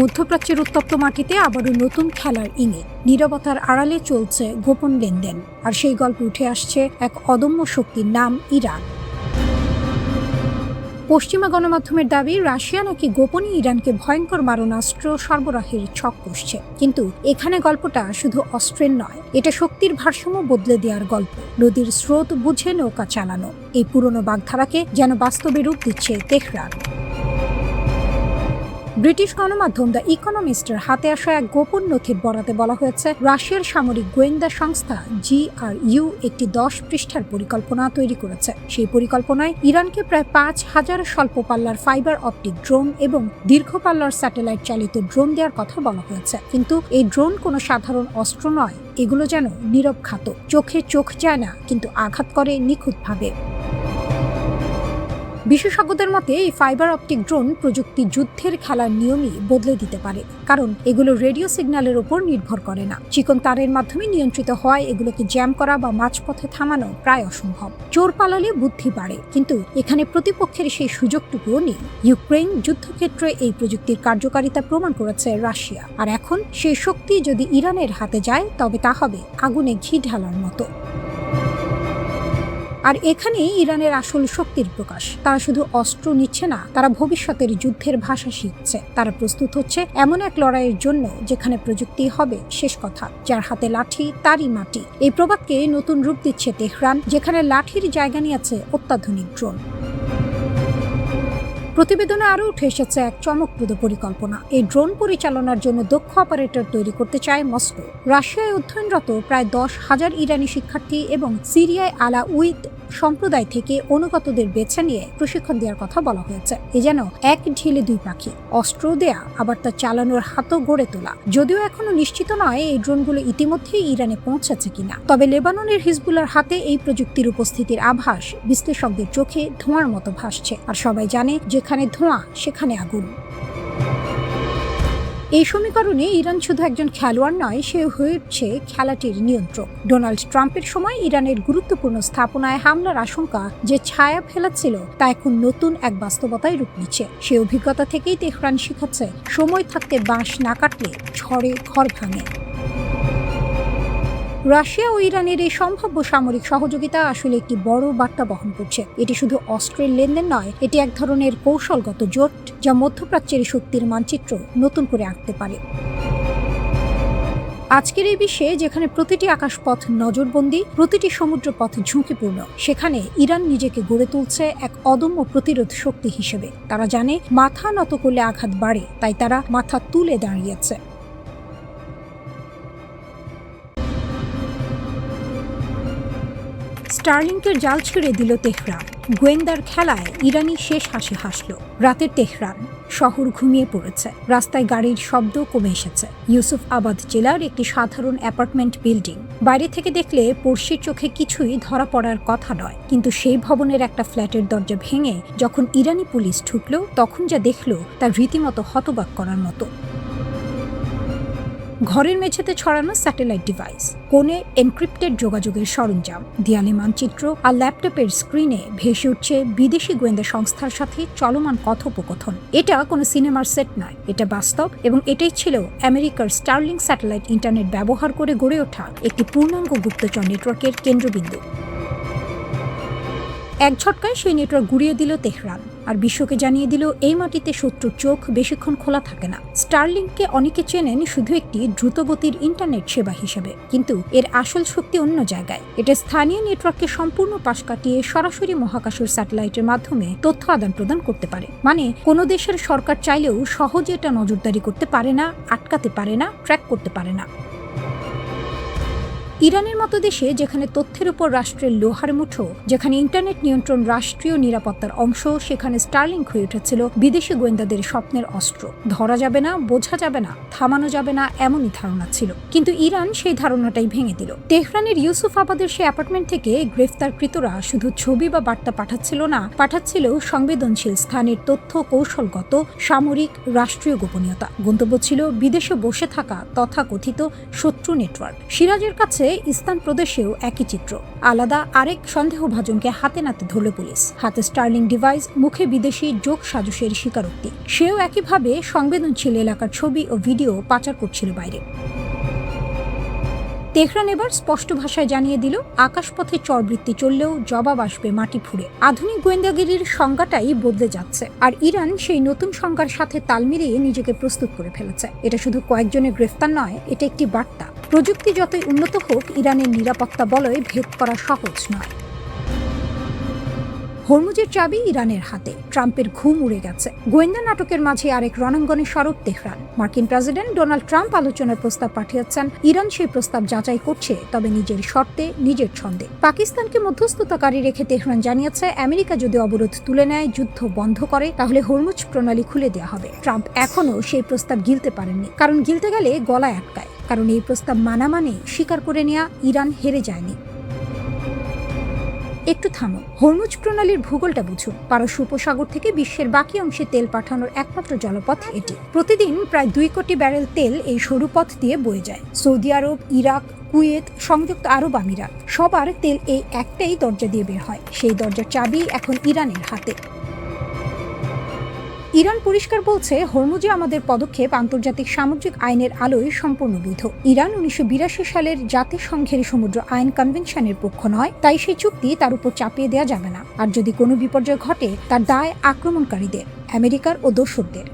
মধ্যপ্রাচ্যের উত্তপ্ত মাটিতে আবারও নতুন খেলার ইঙ্গিত। নীরবতার আড়ালে চলছে গোপন লেনদেন, আর সেই গল্পে উঠে আসছে এক অদম্য শক্তির নাম ইরান। পশ্চিমা গণমাধ্যমের দাবি রাশিয়া নাকি গোপনে ইরানকে ভয়ঙ্কর মারণাস্ত্র সরবরাহের ছক কষছে। কিন্তু এখানে গল্পটা শুধু অস্ত্রের নয়, এটা শক্তির ভারসাম্য বদলে দেওয়ার গল্প। নদীর স্রোত বুঝে নৌকা চালানো, এই পুরনো বাগধারাকে যেন বাস্তবে রূপ দিচ্ছে তেহরান। ব্রিটিশ গণমাধ্যম দ্য ইকোনমিস্টের হাতে আসা এক গোপন নথির বরাতে বলা হয়েছে, রাশিয়ার সামরিক গোয়েন্দা সংস্থা GRU একটি 10 পৃষ্ঠার পরিকল্পনা তৈরি করেছে। সেই পরিকল্পনায় ইরানকে প্রায় 5000 স্বল্প পাল্লার ফাইবার অপটিক ড্রোন এবং দীর্ঘ পাল্লার স্যাটেলাইট চালিত ড্রোন দেওয়ার কথা বলা হয়েছে। কিন্তু এই ড্রোন কোনো সাধারণ অস্ত্র নয়, এগুলো যেন নীরব ঘাতক। চোখে চোখ যায় না, কিন্তু আঘাত করে নিখুঁতভাবে। বিশেষজ্ঞদের মতে এই ফাইবার অপটিক ড্রোন প্রযুক্তি যুদ্ধের খেলার নিয়মই বদলে দিতে পারে, কারণ এগুলো রেডিও সিগন্যালের উপর নির্ভর করে না। চিকন তারের মাধ্যমে নিয়ন্ত্রিত হয়, এগুলোকে জ্যাম করা বা মাঝপথে থামানো প্রায় অসম্ভব। চোর পালালে বুদ্ধি বাড়ে, কিন্তু এখানে প্রতিপক্ষের সেই সুযোগটুকুও নেই। ইউক্রেন যুদ্ধক্ষেত্রে এই প্রযুক্তির কার্যকারিতা প্রমাণ করেছে রাশিয়া, আর এখন সেই শক্তি যদি ইরানের হাতে যায় তবে তা হবে আগুনে ঘি ঢালার মতো। আর এখানেই ইরানের আসল শক্তির প্রকাশ। তারা শুধু অস্ত্র নিচ্ছে না, তারা ভবিষ্যতের যুদ্ধের ভাষা শিখছে। তারা প্রস্তুত হচ্ছে এমন এক লড়াইয়ের জন্য যেখানে প্রযুক্তি হবে শেষ কথা, যার হাতে লাঠি তারই মাটি। এই প্রবাদকে নতুন রূপ দিচ্ছে তেহরান, যেখানে লাঠির জায়গা নিয়েছে অত্যাধুনিক ড্রোন। প্রতিবেদনে আরও উঠে এসেছে এক চমকপ্রদ পরিকল্পনা। এই ড্রোন পরিচালনার জন্য দক্ষ অপারেটর তৈরি করতে চায় মস্কো। রাশিয়ায় অধ্যয়নরত প্রায় 10,000 ইরানি শিক্ষার্থী এবং সিরিয়ায় আলাউইদ সম্প্রদায় থেকে অনুগতদের বেছে নিয়ে প্রশিক্ষণ দেওয়ার কথা বলা হয়েছে। এ যেন এক ঢিলে দুই পাখি, অস্ত্র দেয়া আবার তা চালানোর হাতও গড়ে তোলা। যদিও এখনো নিশ্চিত নয় এই ড্রোনগুলো ইতিমধ্যেই ইরানে পৌঁছেছে কিনা, তবে লেবাননের হিজবুল্লাহর হাতে এই প্রযুক্তির উপস্থিতির আভাস বিশ্লেষকদের চোখে ধোঁয়ার মতো ভাসছে। আর সবাই জানে, যেখানে ধোঁয়া সেখানে আগুন। এই সমীকরণে ইরান শুধু একজন খেলোয়াড় নয়, সে হয়ে উঠছে খেলাটির নিয়ন্ত্রক। ডোনাল্ড ট্রাম্পের সময় ইরানের গুরুত্বপূর্ণ স্থাপনায় হামলার আশঙ্কা যে ছায়া ফেলাচ্ছিল, তা এখন নতুন এক বাস্তবতায় রূপ নিচ্ছে। সেই অভিজ্ঞতা থেকেই তেহরান শিখাচ্ছে, সময় থাকতে বাঁশ না কাটলে ঝড়ে ঘর ভাঙে। রাশিয়া ও ইরানের এই সম্ভাব্য সামরিক সহযোগিতা আসলে একটি বড় বার্তা বহন করছে। এটি শুধু অস্ত্রের লেনদেন নয়, এটি এক ধরনের কৌশলগত জোট যা মধ্যপ্রাচ্যের শক্তির মানচিত্র নতুন করে আঁকতে পারে। আজকের এই বিশ্বে যেখানে প্রতিটি আকাশপথ নজরবন্দি, প্রতিটি সমুদ্রপথ ঝুঁকিপূর্ণ, সেখানে ইরান নিজেকে গড়ে তুলছে এক অদম্য প্রতিরোধ শক্তি হিসেবে। তারা জানে মাথা নত করলে আঘাত বাড়ে, তাই তারা মাথা তুলে দাঁড়িয়েছে। স্টারলিংকের জাল ছিঁড়ে দিল তেহরান। গোয়েন্দার খেলায় ইরানি শেষ হাসি হাসল। রাতের তেহরান, শহর ঘুমিয়ে পড়েছে, রাস্তায় গাড়ির শব্দ কমে এসেছে। ইউসুফ আবাদ জেলার একটি সাধারণ অ্যাপার্টমেন্ট বিল্ডিং। বাইরে থেকে দেখলে পড়শির চোখে কিছুই ধরা পড়ার কথা নয়, কিন্তু সেই ভবনের একটা ফ্ল্যাটের দরজা ভেঙে যখন ইরানি পুলিশ ঢুকল, তখন যা দেখল তা রীতিমতো হতবাক করার মতো। ঘরের মেঝেতে ছড়ানো স্যাটেলাইট ডিভাইস, কোণে এনক্রিপ্টেড যোগাযোগের সরঞ্জাম, দেয়ালে মানচিত্র আর ল্যাপটপের স্ক্রিনে ভেসে উঠছে বিদেশি গোয়েন্দা সংস্থার সাথে চলমান কথোপকথন। এটা কোনো সিনেমার সেট নয়, এটা বাস্তব, এবং এটাই ছিল আমেরিকার স্টার্লিং স্যাটেলাইট ইন্টারনেট ব্যবহার করে গড়ে ওঠা একটি পূর্ণাঙ্গ গুপ্তচর নেটওয়ার্কের কেন্দ্রবিন্দু। এক ঝটকায় সেই নেটওয়ার্ক গুড়িয়ে দিল তেহরান, আর বিশ্বকে জানিয়ে দিল এই মাটিতে শত্রুর চোখ বেশিক্ষণ খোলা থাকে না। স্টারলিংকে অনেকে চেনেন শুধু একটি দ্রুতগতির ইন্টারনেট সেবা হিসেবে, কিন্তু এর আসল শক্তি অন্য জায়গায়। এটা স্থানীয় নেটওয়ার্ককে সম্পূর্ণ পাশ কাটিয়ে সরাসরি মহাকাশের স্যাটেলাইটের মাধ্যমে তথ্য আদান প্রদান করতে পারে। মানে কোনো দেশের সরকার চাইলেও সহজে এটা নজরদারি করতে পারে না, আটকাতে পারে না, ট্র্যাক করতে পারে না। ইরানের মতো দেশে, যেখানে তথ্যের উপর রাষ্ট্রের লোহার মুঠো, যেখানে ইন্টারনেট নিয়ন্ত্রণ রাষ্ট্রীয় নিরাপত্তার অংশ, সেখানে স্টারলিং হয়ে উঠেছিল বিদেশি গোয়েন্দাদের স্বপ্নের অস্ত্র। ধরা যাবে না, বোঝা যাবে না, থামানো যাবে না, এমনই ধারণা ছিল। কিন্তু ইরান সেই ধারণাটাই ভেঙে দিল। তেহরানের ইউসুফ আবাদের সেই অ্যাপার্টমেন্ট থেকে গ্রেফতারকৃতরা শুধু ছবি বা বার্তা পাঠাচ্ছিল না, পাঠাচ্ছিল সংবেদনশীল স্থানের তথ্য, কৌশলগত, সামরিক, রাষ্ট্রীয় গোপনীয়তা। গন্তব্য ছিল বিদেশে বসে থাকা তথাকথিত শত্রু নেটওয়ার্ক। সিরাজের কাছে ইস্তান প্রদেশেও একই চিত্র। আলাদা আরেক সন্দেহভাজনকে হাতে নাতে ধরল পুলিশ। হাতে স্টার্লিং ডিভাইস, মুখে বিদেশি যোগ সাজসের স্বীকারোক্তি। সেও একইভাবে সংবেদনশীল এলাকার ছবি ও ভিডিও পাচার করছিল বাইরে। তেহরান এবার স্পষ্ট ভাষায় জানিয়ে দিল, আকাশপথে চরবৃত্তি চললেও জবাব আসবে মাটি ফুঁড়ে। আধুনিক গোয়েন্দাগিরির সংজ্ঞাটাই বদলে যাচ্ছে, আর ইরান সেই নতুন সংজ্ঞার সাথে তাল মিলিয়ে নিজেকে প্রস্তুত করে ফেলেছে। এটা শুধু কয়েকজনের গ্রেফতার নয়, এটা একটি বার্তা। প্রযুক্তি যতই উন্নত হোক, ইরানের নিরাপত্তা বলয় ভেদ করা সহজ নয়। হরমুজের চাবি ইরানের হাতে, ট্রাম্পের ঘুম উড়ে গেছে। গোয়েন্দা নাটকের মাঝে আরেক রণাঙ্গনে সরব তেহরান। মার্কিন প্রেসিডেন্ট ডোনাল্ড ট্রাম্প আলোচনার প্রস্তাব পাঠিয়েছেন, ইরান সেই প্রস্তাব যাচাই করছে, তবে নিজের শর্তে, নিজের ছন্দে। পাকিস্তানকে মধ্যস্থতাকারী রেখে তেহরান জানিয়েছে, আমেরিকা যদি অবরোধ তুলে নেয়, যুদ্ধ বন্ধ করে, তাহলে হরমুজ প্রণালী খুলে দেওয়া হবে। ট্রাম্প এখনও সেই প্রস্তাব গিলতে পারেননি, কারণ গিলতে গেলে গলায় আটকায়। কারণ এই প্রস্তাব মানা মানে স্বীকার করে নেওয়া ইরান হেরে যায়নি। একটু থামো, হরমুজ প্রণালীর ভূগোলটা বুঝুন। পারস্য উপসাগর থেকে বিশ্বের বাকি অংশে তেল পাঠানোর একমাত্র জলপথ এটি। প্রতিদিন প্রায় 2 কোটি ব্যারেল তেল এই সরু পথ দিয়ে বয়ে যায়। সৌদি আরব, ইরাক, কুয়েত, সংযুক্ত আরব আমিরাত, সবার তেল এই একটাই দরজা দিয়ে বের হয়। সেই দরজার চাবি এখন ইরানের হাতে। ইরান পরিষ্কার বলছে, হরমুজে আমাদের পদক্ষেপ আন্তর্জাতিক সামুদ্রিক আইনের আলোয় সম্পূর্ণ বৈধ। ইরান 1982 সালের জাতিসংঘের সমুদ্র আইন কনভেনশনের পক্ষ নয়, তাই সেই চুক্তি তার উপর চাপিয়ে দেওয়া যাবে না। আর যদি কোনো বিপর্যয় ঘটে, তার দায় আক্রমণকারীদের, আমেরিকার ও দোসরদের।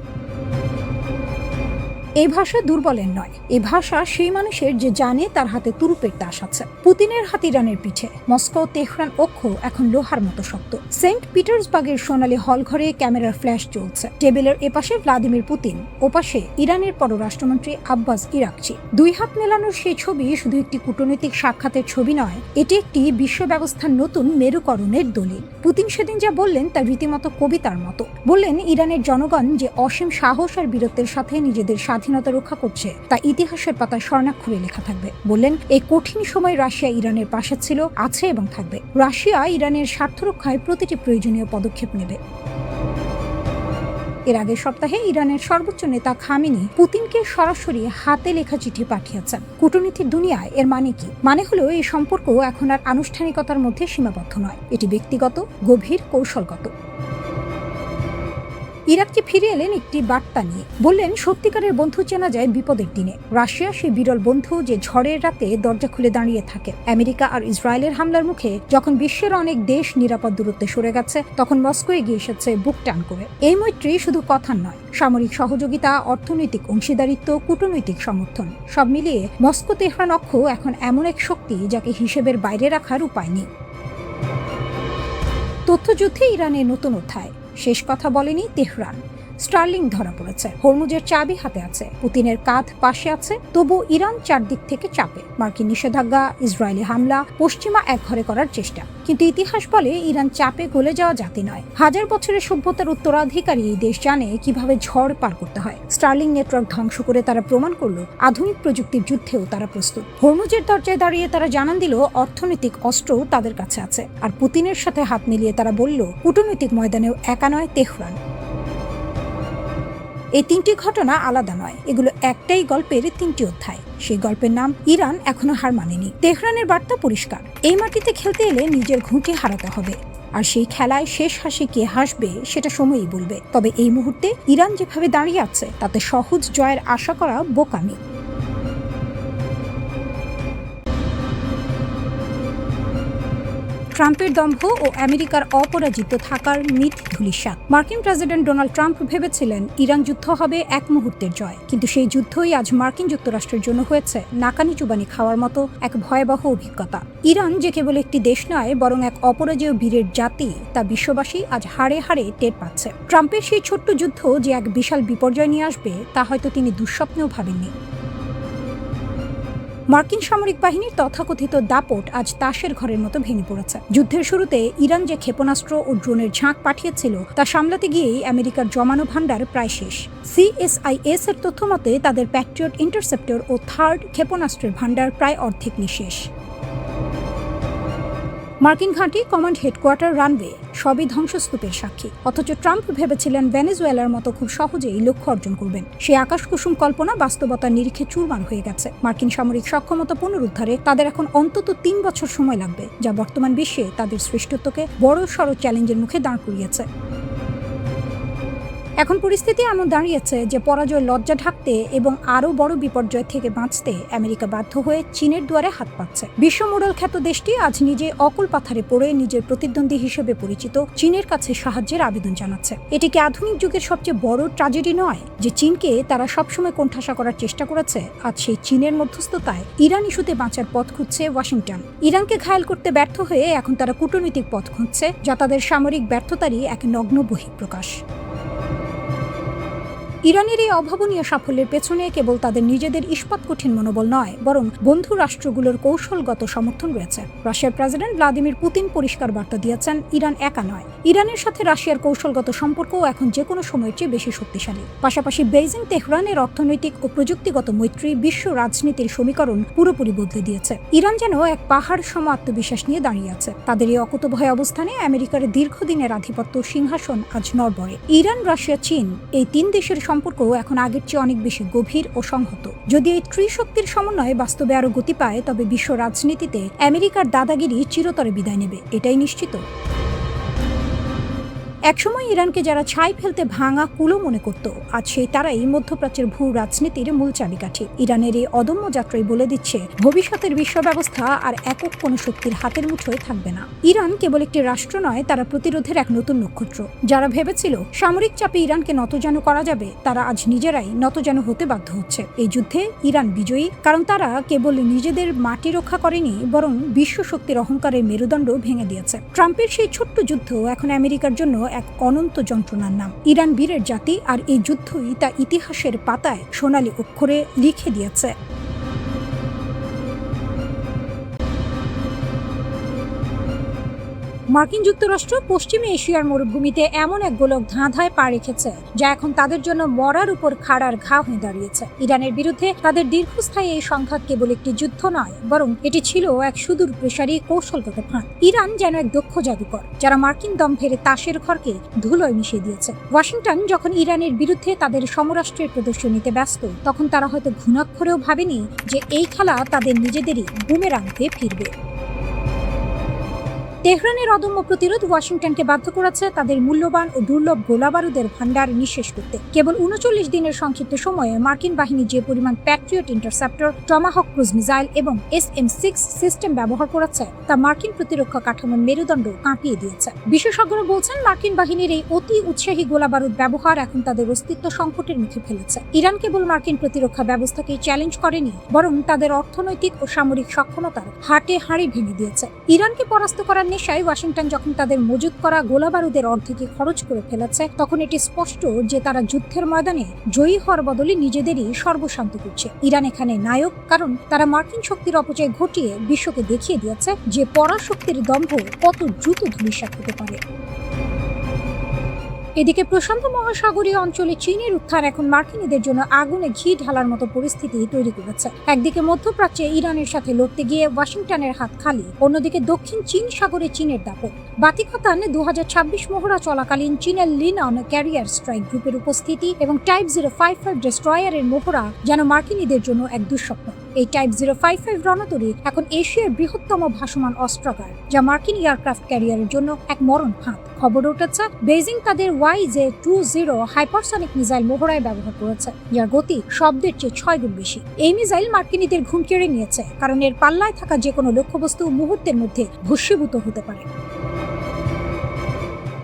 এই ভাষা দুর্বলের নয়, এই ভাষা সেই মানুষের যে জানে তার হাতে তুরুপের তাস আছে। পুতিনের হাত ইরানের পিঠে। মস্কো তেহরান অক্ষ এখন লোহার মতো শক্ত। সেন্ট পিটার্সবার্গের সোনালী হল ঘরে ক্যামেরার ফ্ল্যাশ চলছে। টেবিলের এপাশে ভ্লাদিমির পুতিন, ওপাশে ইরানের পররাষ্ট্রমন্ত্রী আব্বাস ইরাকচি। 2 হাত মেলানোর সেই ছবি শুধু একটি কূটনৈতিক সাক্ষাতের ছবি নয়, এটি একটি বিশ্ব ব্যবস্থার নতুন মেরুকরণের দলিল। পুতিন সেদিন যা বললেন তা রীতিমতো কবিতার মতো। বললেন, ইরানের জনগণ যে অসীম সাহস আর বীরত্বের সাথে নিজেদের স্বাধীনতা রক্ষা করছে, তা ইতিহাসের পাতায় স্বর্ণাক্ষরে লেখা থাকবে। বললেন, এই কঠিন সময় রাশিয়া ইরানের পাশে ছিল, আছে এবং থাকবে। রাশিয়া ইরানের স্বার্থ রক্ষায় প্রতিটি প্রয়োজনীয় পদক্ষেপ নেবে। এর আগের সপ্তাহে ইরানের সর্বোচ্চ নেতা খামেনি পুতিনকে সরাসরি হাতে লেখা চিঠি পাঠিয়েছেন। কূটনীতির দুনিয়ায় এর মানে কি? মানে হলো, এই সম্পর্ক এখন আর আনুষ্ঠানিকতার মধ্যে সীমাবদ্ধ নয়, এটি ব্যক্তিগত, গভীর, কৌশলগত। ইরাকচি ফিরে এলেন একটি বার্তা নিয়ে। বললেন, সত্যিকারের বন্ধু চেনা যায় বিপদের দিনে। রাশিয়া সেই বিরল বন্ধু যে ঝড়ের রাতে দরজা খুলে দাঁড়িয়ে থাকে। আমেরিকা আর ইসরায়েলের হামলার মুখে যখন বিশ্বের অনেক দেশ নিরাপদ দূরত্বে সরে গেছে, তখন মস্কো এগিয়ে এসেছে বুক টান করে। এই মৈত্রী শুধু কথার নয়, সামরিক সহযোগিতা, অর্থনৈতিক অংশীদারিত্ব, কূটনৈতিক সমর্থন, সব মিলিয়ে মস্কো তেহরান অক্ষ এখন এমন এক শক্তি যাকে হিসেবের বাইরে রাখার উপায় নেই। তথ্যযুদ্ধে ইরানের নতুন অধ্যায়। শেষ কথা বলেনি তেহরান। স্টার্লিং ধরা পড়েছে, হরমুজের চাবি হাতে আছে, পুতিনের কাঁধ পাশে আছে, তবু ইরান চারদিক থেকে চাপে। মার্কিন নিষেধাজ্ঞা, ইসরায়েলি হামলা, পশ্চিমা একঘরে করার চেষ্টা। কিন্তু ইতিহাস বলে ইরান চাপে গলে যাওয়া জাতি নয়। হাজার বছরের সভ্যতার উত্তরাধিকারী এই দেশ জানে কিভাবে ঝড় পার করতে হয়। স্টার্লিং নেটওয়ার্ক ধ্বংস করে তারা প্রমাণ করলো আধুনিক প্রযুক্তির যুদ্ধেও তারা প্রস্তুত। হরমুজের দরজায় দাঁড়িয়ে তারা জানান দিল অর্থনৈতিক অস্ত্রও তাদের কাছে আছে। আর পুতিনের সাথে হাত মিলিয়ে তারা বলল কূটনৈতিক ময়দানেও একা নয় তেহরান। এই তিনটি ঘটনা আলাদা নয়, এগুলো একটাই গল্পের তিনটি অধ্যায়। সেই গল্পের নাম ইরান এখনো হার মানেনি। তেহরানের বার্তা পরিষ্কার, এই মাটিতে খেলতে এলে নিজের ঘুঁটি হারাতে হবে। আর সেই খেলায় শেষ হাসি কে হাসবে সেটা সময়ই বলবে। তবে এই মুহূর্তে ইরান যেভাবে দাঁড়িয়ে আছে তাতে সহজ জয়ের আশা করা বোকামি। ট্রাম্পের দম্ভ ও আমেরিকার অপরাজিত থাকার মিথ ধূলিসাৎ। মার্কিন প্রেসিডেন্ট ডোনাল্ড ট্রাম্প ভেবেছিলেন ইরান যুদ্ধ হবে এক মুহূর্তের জয়, কিন্তু সেই যুদ্ধই আজ মার্কিন যুক্তরাষ্ট্রের জন্য হয়েছে নাকানি চুবানি খাওয়ার মতো এক ভয়াবহ অভিজ্ঞতা। ইরান যে কেবল একটি দেশ নয়, বরং এক অপরাজেয় বীরের জাতি, তা বিশ্ববাসী আজ হাড়ে হাড়ে টের পাচ্ছে। ট্রাম্পের সেই ছোট্ট যুদ্ধ যে এক বিশাল বিপর্যয় নিয়ে আসবে তা হয়তো তিনি দুঃস্বপ্নেও ভাবেননি। মার্কিন সামরিক বাহিনীর তথাকথিত দাপট আজ তাসের ঘরের মতো ভেঙে পড়েছে। যুদ্ধের শুরুতে ইরান যে ক্ষেপণাস্ত্র ও ড্রোনের ঝাঁক পাঠিয়েছিল তা সামলাতে গিয়েই আমেরিকার জমানো ভান্ডার প্রায় শেষ। সিএসআইএস এর তথ্য মতে তাদের প্যাট্রিয়ট ইন্টারসেপ্টর ও থার্ড ক্ষেপণাস্ত্রের ভান্ডার প্রায় অর্ধেক নিঃশেষ। মার্কিন ঘাঁটি, কমান্ড হেডকোয়ার্টার, রানওয়ে সবই ধ্বংসস্তূপের সাক্ষী। অথচ ট্রাম্প ভেবেছিলেন ভেনেজুয়েলার মতো খুব সহজেই লক্ষ্য অর্জন করবেন। সেই আকাশকুসুম কল্পনা বাস্তবতার নিরিখে চুরমার হয়ে গেছে। মার্কিন সামরিক সক্ষমতা পুনরুদ্ধারে তাদের এখন অন্তত 3 বছর সময় লাগবে, যা বর্তমান বিশ্বে তাদের শ্রেষ্ঠত্বকে বড়সড় চ্যালেঞ্জের মুখে দাঁড় করিয়েছে। এখন পরিস্থিতি এমন দাঁড়িয়েছে যে পরাজয় লজ্জা ঢাকতে এবং আরও বড় বিপর্যয় থেকে বাঁচতে আমেরিকা বাধ্য হয়ে চীনের দুয়ারে হাত পাতছে। বিশ্ব মোড়ল খ্যাত দেশটি আজ নিজে অকুল পাথারে পড়ে নিজের প্রতিদ্বন্দ্বী হিসেবে পরিচিত চীনের কাছে সাহায্যের আবেদন জানাচ্ছে। এটি কি আধুনিক যুগের সবচেয়ে বড় ট্র্যাজেডি নয় যে চীনকে তারা সবসময় কোণঠাসা করার চেষ্টা করেছে? আজ সেই চীনের মধ্যস্থতায় ইরান ইস্যুতে বাঁচার পথ খুঁজছে ওয়াশিংটন। ইরানকে ঘায়েল করতে ব্যর্থ হয়ে এখন তারা কূটনৈতিক পথ খুঁজছে, যা তাদের সামরিক ব্যর্থতারই এক নগ্ন বহিঃপ্রকাশ। ইরানের এই অভাবনীয় সাফল্যের পেছনে কেবল তাদের নিজেদের ইস্পাত কঠিন মনোবল নয়, বরং বন্ধু রাষ্ট্রগুলোর কৌশলগত সমর্থন রয়েছে। রাশিয়ার প্রেসিডেন্ট ভ্লাদিমির পুতিন পরিষ্কার বার্তা দিয়েছেন, ইরান একা নয়। ইরানের সাথে রাশিয়ার কৌশলগত সম্পর্কও এখন যে কোনো সময়ের চেয়ে বেশি শক্তিশালী। পাশাপাশি বেইজিং তেহরানের অর্থনৈতিক ও প্রযুক্তিগত মৈত্রী বিশ্ব রাজনীতির সমীকরণ পুরোপুরি বদলে দিয়েছে। ইরান যেন এক পাহাড় সম আত্মবিশ্বাস নিয়ে দাঁড়িয়ে আছে। তাদের এই অকুতভয় অবস্থানে আমেরিকার দীর্ঘদিনের আধিপত্য সিংহাসন আজ নড়বড়ে। ইরান, রাশিয়া, চীন এই 3 দেশের সম্পর্ক এখন আগের চেয়ে অনেক বেশি গভীর ও সংহত। যদি এই ত্রিশক্তির সমন্বয়ে বাস্তবে আরো গতি পায়, তবে বিশ্ব রাজনীতিতে আমেরিকার দাদাগিরি চিরতরে বিদায় নেবে, এটাই নিশ্চিত। একসময় ইরানকে যারা ছাই ফেলতে ভাঙা কুলো মনে করত, আজ সেই তারাই মধ্যপ্রাচ্যের ভূ রাজনীতির মূল চাবিকাঠি। ইরানের এই অদম্য যাত্রাই বলে দিচ্ছে ভবিষ্যতের বিশ্ব ব্যবস্থা আর একক কোনো শক্তির হাতের মুঠোয় থাকবে না। ইরান কেবল একটি রাষ্ট্র নয়, তারা প্রতিরোধের এক নতুন নক্ষত্র। যারা ভেবেছিল সামরিক চাপে ইরানকে নতজানু করা যাবে, তারা আজ নিজেরাই নতজানু হতে বাধ্য হচ্ছে। এই যুদ্ধে ইরান বিজয়ী, কারণ তারা কেবল নিজেদের মাটি রক্ষা করেনি, বরং বিশ্ব শক্তির অহংকারের মেরুদণ্ড ভেঙে দিয়েছে। ট্রাম্পের সেই ছোট্ট যুদ্ধ এখন আমেরিকার জন্য এক অনন্ত যন্ত্রণার নাম। ইরান বীরের জাতি, আর এই যুদ্ধই তা ইতিহাসের পাতায় সোনালী অক্ষরে লিখে দিয়েছে। মার্কিন যুক্তরাষ্ট্র পশ্চিমে এশিয়ার মরুভূমিতে এমন এক গোলক ধাঁধায় পা রেখেছে যা এখন তাদের জন্য মরার উপর খাড়ার ঘা হয়ে দাঁড়িয়েছে। ইরানের বিরুদ্ধে তাদের দীর্ঘস্থায়ী এই সংঘাত কেবল একটি যুদ্ধ নয়, বরং এটি ছিল এক সুদূর প্রসারী কৌশলগত ফাঁদ। ইরান যেন এক দক্ষ জাদুকর, যারা মার্কিন দম্ভের তাসের ঘরকে ধুলোয় মিশিয়ে দিয়েছে। ওয়াশিংটন যখন ইরানের বিরুদ্ধে তাদের সমরাষ্ট্রের প্রদর্শনীতে ব্যস্ত, তখন তারা হয়তো ঘুণাক্ষরেও ভাবেনি যে এই খেলা তাদের নিজেদেরই বুমেরাং হয়ে ফিরবে। তেহরানের অদম্য প্রতিরোধ ওয়াশিংটনকে বাধ্য করেছে তাদের মূল্যবান ও দুর্লভ গোলাবারুদের ভান্ডার নিঃশেষ করতে। কেবল 39 দিনের সংক্ষিপ্ত সময়ে মার্কিন বাহিনী যে পরিমাণ Patriot interceptor, Tomahawk cruise missile এবং SM-6 সিস্টেম ব্যবহার করেছে, তা মার্কিন প্রতিরক্ষা কাঠামোর মেরুদণ্ড কাঁপিয়ে দিয়েছে। বিশেষজ্ঞরা বলছেন, মার্কিন বাহিনীর এই অতি উৎসাহী গোলাবারুদ ব্যবহার এখন তাদের অস্তিত্ব সংকটের মুখে ফেলেছে। ইরান কেবল মার্কিন প্রতিরক্ষা ব্যবস্থাকে চ্যালেঞ্জ করেনি, বরং তাদের অর্থনৈতিক ও সামরিক সক্ষমতার হাটে হাঁড়ি ভেঙে দিয়েছে। ইরানকে পরাস্ত করার নেশায় ওয়াশিংটন যখন তাদের মজুত করা গোলাবারুদের অর্ধেকে খরচ করে ফেলেছে, তখন এটি স্পষ্ট যে তারা যুদ্ধের ময়দানে জয়ী হওয়ার বদলে নিজেদেরই সর্বশান্ত করছে। ইরান এখানে নায়ক, কারণ তারা মার্কিন শক্তির অপচয় ঘটিয়ে বিশ্বকে দেখিয়ে দিয়েছে যে পরাশক্তির দম্ভ কত দ্রুত ধূলিসাৎ হতে পারে। এদিকে প্রশান্ত মহাসাগরীয় অঞ্চলে চীনের উত্থান এখন মার্কিনীদের জন্য আগুনে ঘি ঢালার মতো পরিস্থিতি তৈরি করেছে। একদিকে মধ্যপ্রাচ্যে ইরানের সাথে লড়তে গিয়ে ওয়াশিংটনের হাত খালি, অন্যদিকে দক্ষিণ চীন সাগরে চীনের দাপট। বাতিকতান 2026 মহড়া চলাকালীন চীনের লিনন ক্যারিয়ার স্ট্রাইক গ্রুপের উপস্থিতি এবং টাইপ 055 ডেস্ট্রয়ারের মহড়া যেন মার্কিনীদের জন্য এক দুঃস্বপ্ন। এই টাইপ 055 রণতরী এখন এশিয়ার বৃহত্তম ভাসমান অস্ত্রাগার, যা মার্কিন এয়ারক্রাফট ক্যারিয়ারের জন্য এক মরণ ফাঁদ। খবর উঠেছে বেজিং তাদের YJ-20 হাইপারসনিক মিসাইল মহড়ায় ব্যবহার করেছে, যার গতি শব্দের চেয়ে 6 গুণ বেশি। এই মিসাইল মার্কিনীদের ঘুম কেড়ে নিয়েছে, কারণ এর পাল্লায় থাকা যে কোনো লক্ষ্যবস্তু মুহূর্তের মধ্যে ভস্মীভূত হতে পারে।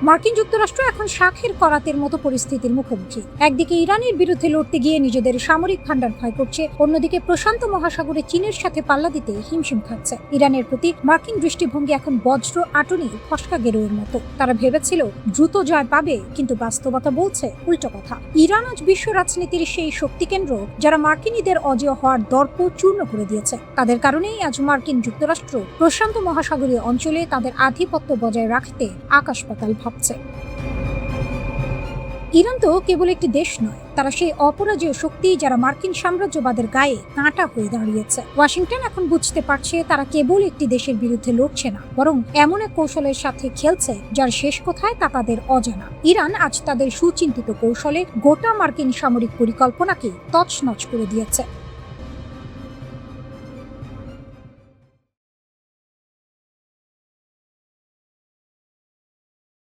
মার্কিন যুক্তরাষ্ট্র এখন শাখের করাতের মতো পরিস্থিতির মুখোমুখি। একদিকে ইরানের বিরুদ্ধে লড়তে গিয়ে নিজেদের সামরিক ভান্ডার ক্ষয় করছে, অন্যদিকে প্রশান্ত মহাসাগরে চীনের সাথে পাল্লা দিতে হিমশিম খাচ্ছে। ইরানের প্রতি মার্কিন দৃষ্টিভঙ্গি এখন বজ্র আটনি ফসকা গেরোয়ের মতো। তারা ভেবেছিল দ্রুত জয় পাবে, কিন্তু বাস্তবতা বলছে উল্টো কথা। ইরান আজ বিশ্ব রাজনীতির সেই শক্তি কেন্দ্র যারা মার্কিনীদের অজেয় হওয়ার দর্প চূর্ণ করে দিয়েছে। তাদের কারণেই আজ মার্কিন যুক্তরাষ্ট্র প্রশান্ত মহাসাগরীয় অঞ্চলে তাদের আধিপত্য বজায় রাখতে আকাশ পাতাল ভাবছে। ইরান তো কেবল একটি দেশ নয়, তারা সেই অপরাজেয় শক্তি যারা মার্কিন সাম্রাজ্যবাদের গায়ে কাঁটা হয়ে দাঁড়িয়েছে। ওয়াশিংটন এখন বুঝতে পারছে তারা কেবল একটি দেশের বিরুদ্ধে লড়ছে না, বরং এমন এক কৌশলের সাথে খেলছে যার শেষ কোথায় তা তাদের অজানা। ইরান আজ তাদের সুচিন্তিত কৌশলে গোটা মার্কিন সামরিক পরিকল্পনাকে তছনছ করে দিয়েছে।